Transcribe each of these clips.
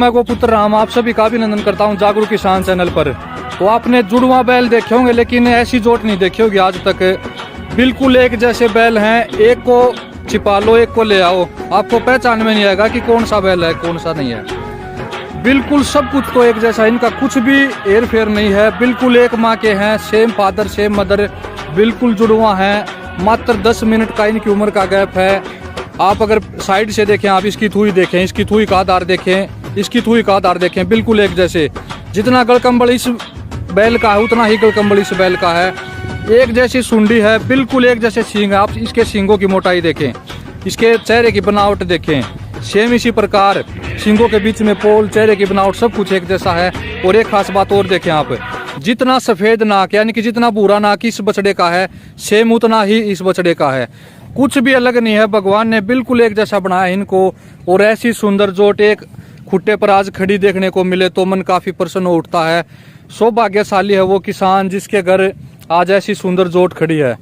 मैं गोपुत्र राम आप सभी का अभिनंदन करता हूं जागरूक किसान चैनल पर। तो आपने जुड़वा बैल देखे होंगे लेकिन ऐसी जोट नहीं देखी होगी आज तक। बिल्कुल एक जैसे बैल हैं, एक को छिपा लो एक को ले आओ, आपको पहचान में नहीं आएगा कि कौन सा बैल है कौन सा नहीं है। बिल्कुल सब कुछ तो एक जैसा, इनका कुछ भी हेर फेर नहीं है। बिल्कुल एक माँ के हैं, सेम फादर सेम मदर, बिल्कुल जुड़वा हैं। मात्र 10 मिनट का इनकी उम्र का गैप है। आप अगर साइड से देखें, आप इसकी थूई देखें, इसकी थूई का आधार देखें, इसकी थूई का आधार देखें, बिल्कुल एक जैसे। जितना गलकम्बल इस बैल का है उतना ही गलकम्बल इस बैल का है। एक जैसी सुंडी है, बिल्कुल एक जैसे सींग है। आप इसके सींगों की मोटाई देखें, इसके चेहरे की बनावट देखें, सेम इसी प्रकार सींगों के बीच में पोल, चेहरे की बनावट सब कुछ एक जैसा है। और एक खास बात और देखें आप, जितना सफेद नाक यानी कि जितना भूरा नाक इस बछड़े का है सेम उतना ही इस बछड़े का है। कुछ भी अलग नहीं है, भगवान ने बिल्कुल एक जैसा बनाया इनको। और ऐसी सुंदर जोट एक खुट्टे पर आज खड़ी देखने को मिले तो मन काफी प्रसन्न हो उठता है। सौभाग्यशाली है वो किसान जिसके घर आज ऐसी सुंदर जोट खड़ी है।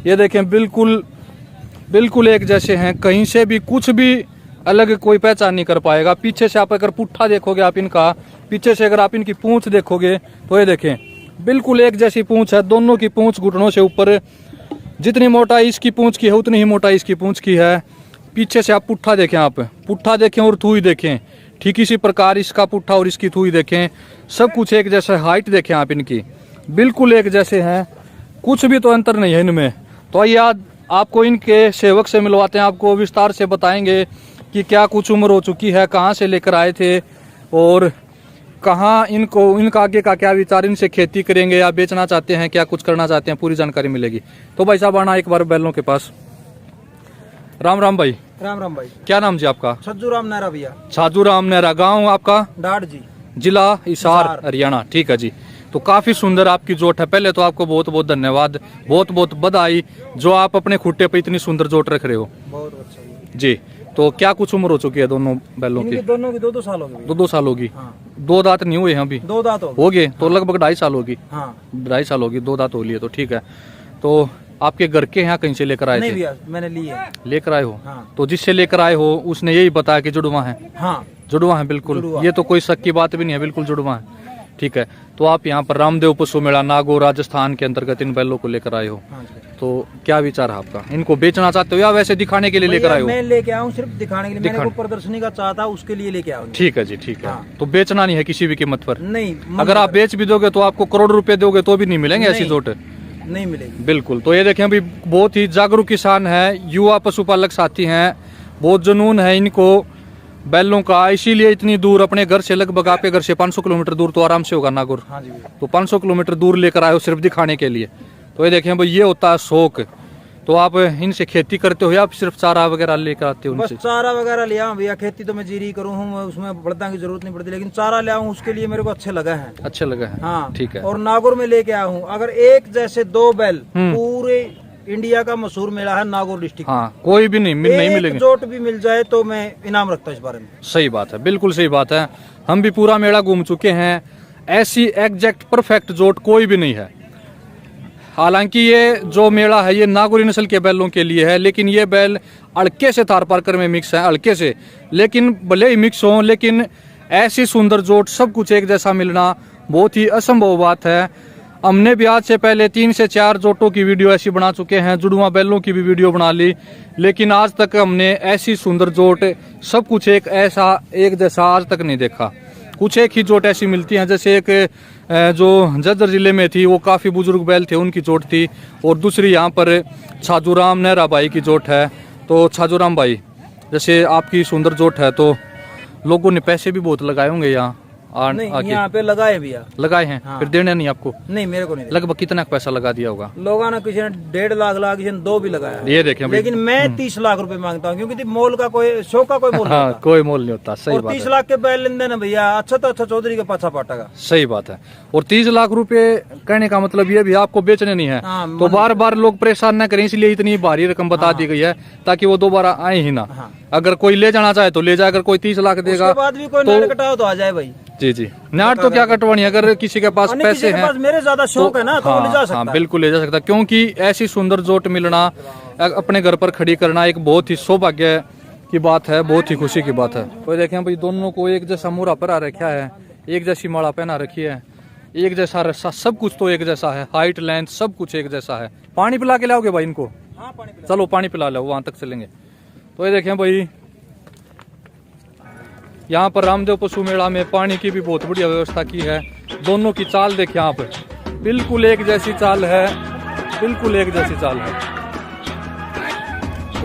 ये देखें बिल्कुल एक जैसे हैं, कहीं से भी कुछ भी अलग कोई पहचान नहीं कर पाएगा। पीछे से आप अगर पुट्ठा देखोगे आप इनका, पीछे से अगर आप इनकी पूंछ देखोगे तो ये देखें बिल्कुल एक जैसी पूंछ है। दोनों की पूंछ घुटनों से ऊपर, जितनी मोटाई इसकी पूंछ की है उतनी ही मोटाई इसकी पूंछ की है। पीछे से आप पुट्ठा देखें, आप पुट्ठा देखें और थूई देखें, ठीक इसी प्रकार इसका पुट्ठा और इसकी थूई देखें, सब कुछ एक जैसा। हाइट देखें आप इनकी, बिल्कुल एक जैसे हैं, कुछ भी तो अंतर नहीं है इनमें। तो आइए आज आपको इनके सेवक से मिलवाते हैं, आपको विस्तार से बताएंगे कि क्या कुछ उम्र हो चुकी है, कहाँ से लेकर आए थे और कहाँ इनका आगे का क्या विचार, इनसे खेती करेंगे या बेचना चाहते हैं, क्या कुछ करना चाहते हैं, पूरी जानकारी मिलेगी। तो भाई साहब आना एक बार बैलों के पास। राम राम भाई। राम राम भाई। क्या नाम जी आपका? छज्जू राम नहरा भैया। छाजू राम नहरा, गाँव आपका? डाट जी, जिला हिसार हरियाणा। ठीक है जी। तो काफी सुंदर आपकी जोट है। पहले तो आपको बहुत बहुत धन्यवाद, बहुत बहुत बधाई जो आप अपने खुट्टे पे इतनी सुंदर जोट रख रहे हो। बहुत अच्छा जी। तो क्या कुछ उम्र हो चुकी है दोनों बैलों की? दोनों की 2-2 साल होगी। 2-2 साल होगी। हाँ। 2 दांत नहीं हुए हैं अभी? 2 दांत हो गए तो लगभग 2.5 साल होगी। हाँ। 2.5 साल होगी, 2 दांत हो लिए तो ठीक है। तो आपके घर के यहाँ कहीं से लेकर आए नहीं थे? भैया मैंने लिए। लेकर आए हो? हाँ। तो जिससे लेकर आए हो उसने यही बताया कि जुड़वा है? हाँ जुड़वा है, बिल्कुल जुड़वा। ये तो कोई शक की बात भी नहीं है, बिल्कुल जुड़वा है। ठीक है। तो आप यहाँ पर रामदेव पशु मेला नागौर राजस्थान के अंतर्गत इन बैलों को लेकर आए हो। हाँ। तो क्या विचार है आपका? इनको बेचना चाहते हो या वैसे दिखाने के लिए लेकर आए हो? मैं लेके आया हूँ सिर्फ दिखाने के लिए, मैंने को प्रदर्शनी का चाहता उसके लिए लेके आया हूँ। ठीक है जी, ठीक है। हाँ। तो बेचना नहीं है किसी भी कीमत पर? नहीं। अगर आप बेच भी दोगे तो आपको करोड़ रुपए दोगे तो भी नहीं मिलेंगे ऐसी जोट? नहीं मिलेगी। बिल्कुल। तो ये देखें अभी बहुत ही जागरूक किसान है, युवा पशुपालक साथी हैं, बहुत जुनून है इनको बैलों का, इसीलिए इतनी दूर अपने घर से, लगभग आपके घर से 500 किलोमीटर दूर तो आराम से होगा नागौर। हाँ जी। तो 500 किलोमीटर दूर लेकर आए हो सिर्फ दिखाने के लिए। तो ये देखें भाई ये होता है शौक। तो आप इनसे खेती करते हो या आप सिर्फ चारा वगैरह लेकर आते हो? बस चारा वगैरह ले आऊँ भैया, खेती तो मैं जीरी करूँ हूँ, उसमें बड़दा की जरूरत नहीं पड़ती, लेकिन चारा ले आऊँ उसके लिए मेरे को अच्छे लगा है। अच्छा लगा है? हाँ ठीक है। और नागौर में लेके आया हूँ। अगर एक जैसे 2 बैल, पूरे इंडिया का मशहूर मेला है नागौर डिस्ट्रिक्ट। हाँ, कोई भी नहीं मिलेंगे। जोट भी मिल जाए तो मैं इनाम रखता हूँ इस बारे में। सही बात है, बिल्कुल सही बात है। हम भी पूरा मेला घूम चुके हैं, ऐसी एग्जैक्ट परफेक्ट जोट कोई भी नहीं है। हालांकि ये जो मेला है ये नागौरी नस्ल के बैलों के लिए है, लेकिन ये बैल अड़के से थार पारकर में मिक्स है, अड़के से। लेकिन भले ही मिक्स हो, लेकिन ऐसी सुंदर जोट सब कुछ एक जैसा मिलना बहुत ही असंभव बात है। हमने भी आज से पहले 3 से 4 जोटों की वीडियो ऐसी बना चुके हैं, जुड़वा बैलों की भी वीडियो बना ली, लेकिन आज तक हमने ऐसी सुंदर जोट सब कुछ एक जैसा आज तक नहीं देखा। कुछ एक ही जोट ऐसी मिलती हैं, जैसे एक जो जज्जर जिले में थी वो काफ़ी बुजुर्ग बैल थे उनकी जोट थी, और दूसरी यहाँ पर छाजूराम नहरा भाई की जोट है। तो छाजूराम भाई जैसे आपकी सुंदर जोट है तो लोगों ने पैसे भी बहुत लगाए होंगे यहाँ यहाँ पे लगाए भैया। लगाए हैं? हाँ। फिर देने नहीं आपको? नहीं मेरे को नहीं। लगभग कितना पैसा लगा दिया होगा? लोगों ने किसी ने 1.5 लाख लगा, किसी ने 2 भी लगाया। ये देखें, लेकिन मैं 30 लाख रुपए मांगता हूँ, क्योंकि मोल का कोई शो का कोई मोल हाँ, कोई मोल नहीं होता। सही बात है। 30 लाख के बैल लेंदे ना भैया, अच्छा तो अच्छा चौधरी के पाछा पाटेगा। सही बात है। और 30 लाख रुपए कहने का मतलब ये भी आपको बेचने नहीं है। हाँ, तो बार बार लोग परेशान न करें, इसलिए इतनी भारी रकम बता दी गई है ताकि वो दोबारा आए ही ना। हाँ। अगर कोई ले जाना चाहे तो ले जाए, अगर कोई 30 लाख देगा उसके बाद भी कोई नाट कटाओ तो आ जाए भाई। जी जी, नाट तो क्या कटवानी, अगर किसी के पास पैसे हैं, मेरे ज्यादा शौक है ना तो ले जा सकता है। हाँ बिल्कुल ले जा सकता, क्योंकि ऐसी सुंदर जोट मिलना, अपने घर पर खड़ी करना एक बहुत ही सौभाग्य की बात है, बहुत ही खुशी की बात है। तो देखें भाई दोनों को एक जैसा मुहरा पहना रखा है, एक जैसी माला पहना रखी है, एक जैसा रस्सा, सब कुछ तो एक जैसा है, हाइट लेंथ सब कुछ एक जैसा है। पानी पिला के लाओगे भाई इनको? हाँ पानी पिला। चलो पानी पिला लो, वहां तक चलेंगे। तो ये देखें भाई यहाँ पर रामदेव पशु मेला में पानी की भी बहुत बढ़िया व्यवस्था की है। दोनों की चाल देखिए आप, बिल्कुल एक जैसी चाल है, बिल्कुल एक जैसी चाल है।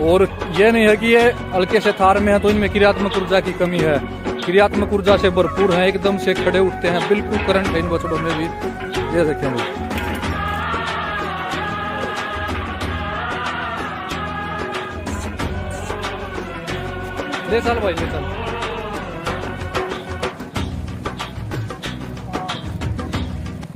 और ये नहीं है कि ये हल्के से थार में है तो इनमें क्रियात्मक ऊर्जा की कमी है, क्रियात्मक ऊर्जा से भरपूर है, एकदम से खड़े उठते हैं, बिल्कुल करंट है इन बछड़ों में भी। ये देखें ले चल भाई ले चल।